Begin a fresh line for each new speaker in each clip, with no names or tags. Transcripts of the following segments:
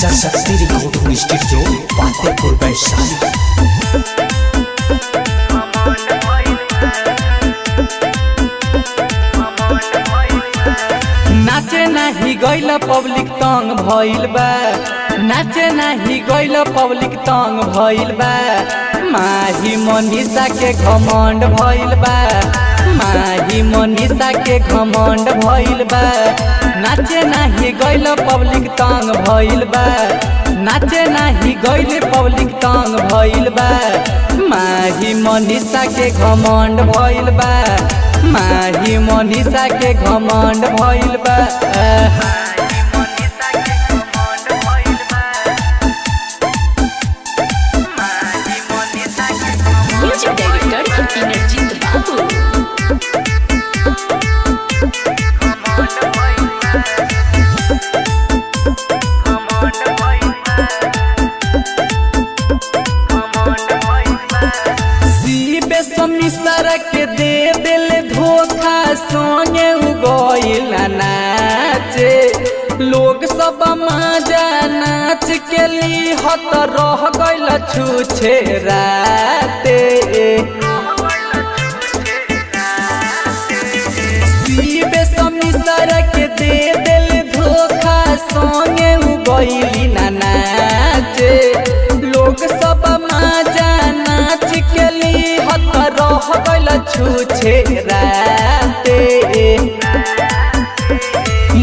Saraswati recording studio Fatehpur Vaishali.
नाचे नाही गइल पब्लिक तंग भइल बा, नाचे नाही गइल पब्लिक तंग भइल बा। माही मनीषा के घमंड भइल बा, माही मनीषा के घमंड भइल बा। नाचे नाही गइल पब्लिक तंग भइल बा, नाचे नाही गइल पब्लिक तंग भइल बा। माही मनीषा के घमंड भइल बा, माही मनीषा के घमंड भइल बा।
म्यूजिक डायरेक्टर इनरजीत बाबू।
मिसर के दे दिल धोखा सोने उगइल नाचे। लोग सब मजा नाच के ली हत रह गइल छूछे राते। मिसर के दे दिल धोखा सोने उगइल नाचे। लोग सब मजा नाच के ली हत रह गइल छूछे राते।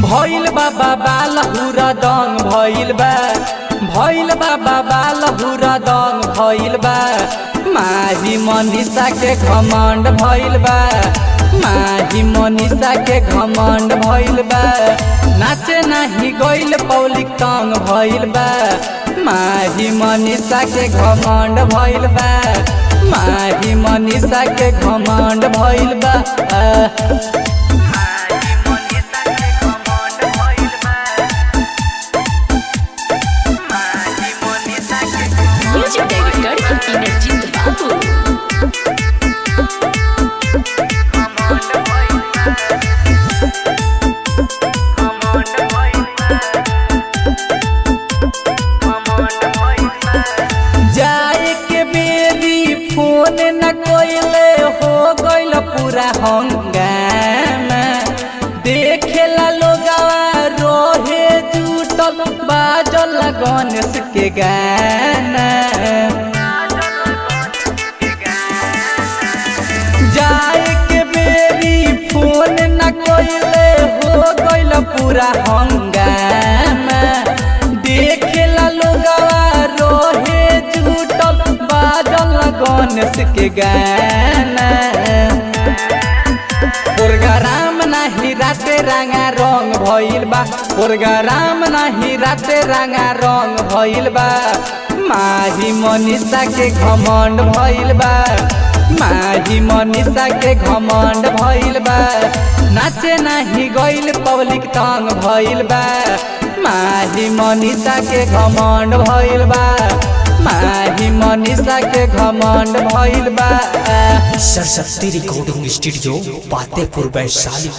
भइल बाबा बालहुरा दंग भइल बा, भइल बाबा बालहुरा दंग भइल बा। माही मनीषा के घमंड भइल बा, माही मनीषा के घमंड भइल बा। नाचे नाही गइल पब्लिक तंग भइल बा, माही मनीषा के घमंड भइल बा, माही मनीषा के घमंड भइल बा।
म्यूजिक डायरेक्टर इनरजीत बाबू।
जाए के बेरी फोन न कोइले हो गइल पूरा हंगामा। देखेला लोगवा रोहे जुटल बाजल गणेश के गाना। जाए के बेरी फोन न कोइले हो गइल पूरा हंगामा। देखेला लोगवा रोहे जुटल बाजल गणेश के गाना। प्रोग्राम नाही राते रंगा रंग भइल बा, प्रोग्राम नाही राते रंगा रंग भइल बा। माही मनीषा के घमंड भइल बा, माही मनीषा के घमंड भइल बा। नाचे नाही गइल पब्लिक तंग भइल बा, माही मनीषा के घमंड भइल बा, माही मनीषा के घमंड भइल बा।
Saraswati recording studio Fatehpur Vaishali.